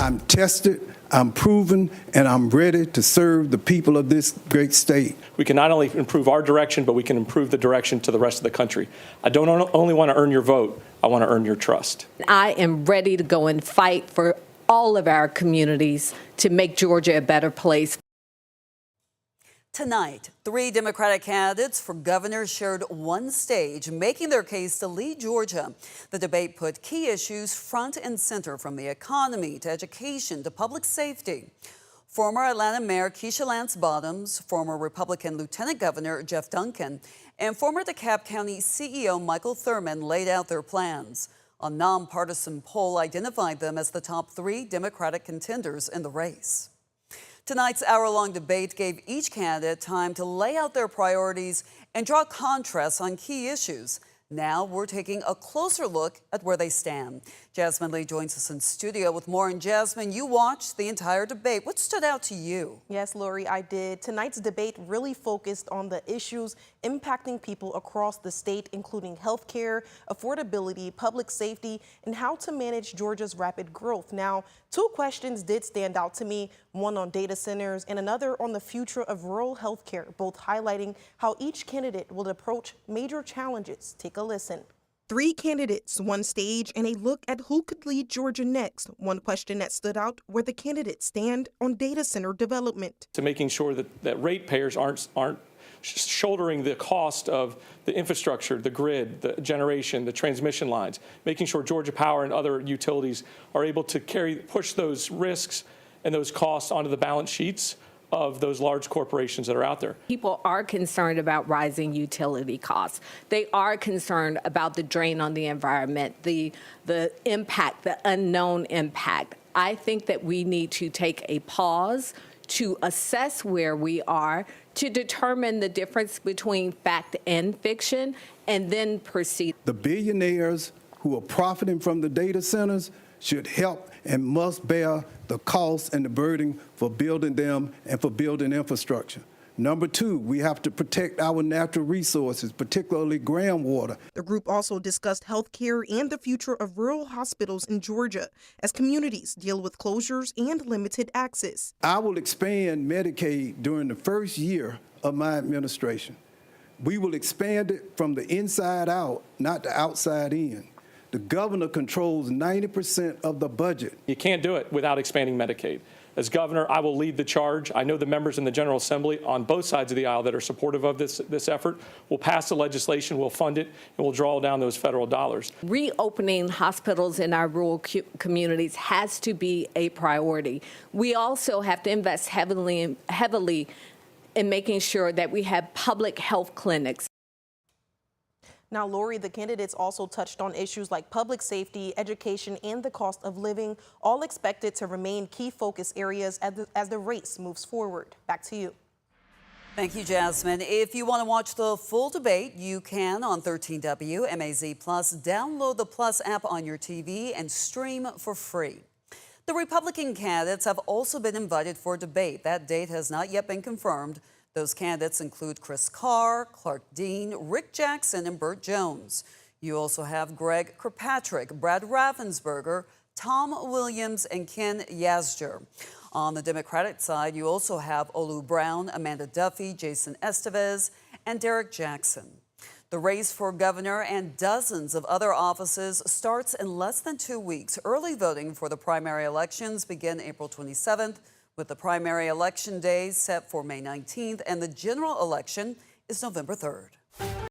I'm tested, I'm proven, and I'm ready to serve the people of this great state. We can not only improve our direction, but we can improve the direction to the rest of the country. I don't only want to earn your vote, I want to earn your trust. I am ready to go and fight for all of our communities to make Georgia a better place. Tonight, 3 Democratic candidates for governor shared one stage, making their case to lead Georgia. The debate put key issues front and center, from the economy to education to public safety. Former Atlanta Mayor Keisha Lance Bottoms, former Republican Lieutenant Governor Jeff Duncan, and former DeKalb County CEO Michael Thurmond laid out their plans. A nonpartisan poll identified them as the top 3 Democratic contenders in the race. Tonight's hour-long debate gave each candidate time to lay out their priorities and draw contrasts on key issues. Now we're taking a closer look at where they stand. Jasmine Lee joins us in studio with more. And Jasmine, you watched the entire debate. What stood out to you? Yes, Lori, I did. Tonight's debate really focused on the issues impacting people across the state, including health care, affordability, public safety, and how to manage Georgia's rapid growth. Now, 2 questions did stand out to me, one on data centers and another on the future of rural health care, both highlighting how each candidate will approach major challenges. Take a listen. 3 candidates, one stage, and a look at who could lead Georgia next. One question that stood out: where the candidates stand on data center development. To making sure that ratepayers aren't shouldering the cost of the infrastructure, the grid, the generation, the transmission lines, making sure Georgia Power and other utilities are able to push those risks and those costs onto the balance sheets of those large corporations that are out there. People are concerned about rising utility costs. They are concerned about the drain on the environment, the impact, the unknown impact. I think that we need to take a pause to assess where we are, to determine the difference between fact and fiction, and then proceed. The billionaires who are profiting from the data centers should help and must bear the cost and the burden for building them and for building infrastructure. Number 2, we have to protect our natural resources, particularly groundwater. The group also discussed health care and the future of rural hospitals in Georgia as communities deal with closures and limited access. I will expand Medicaid during the first year of my administration. We will expand it from the inside out, not the outside in. The governor controls 90% of the budget. You can't do it without expanding Medicaid. As governor, I will lead the charge. I know the members in the General Assembly on both sides of the aisle that are supportive of this effort will pass the legislation, we'll fund it, and we'll draw down those federal dollars. Reopening hospitals in our rural communities has to be a priority. We also have to invest heavily in making sure that we have public health clinics. Now, Lori, the candidates also touched on issues like public safety, education, and the cost of living, all expected to remain key focus areas as the race moves forward. Back to you. Thank you, Jasmine. If you want to watch the full debate, you can on 13W MAZ Plus. Download the Plus app on your TV and stream for free. The Republican candidates have also been invited for debate. That date has not yet been confirmed. Those candidates include Chris Carr, Clark Dean, Rick Jackson, and Burt Jones. You also have Greg Kirkpatrick, Brad Raffensperger, Tom Williams, and Ken Yasgur. On the Democratic side, you also have Olu Brown, Amanda Duffy, Jason Estevez, and Derek Jackson. The race for governor and dozens of other offices starts in less than 2 weeks. Early voting for the primary elections begin April 27th. With the primary election days set for May 19th, and the general election is November 3rd.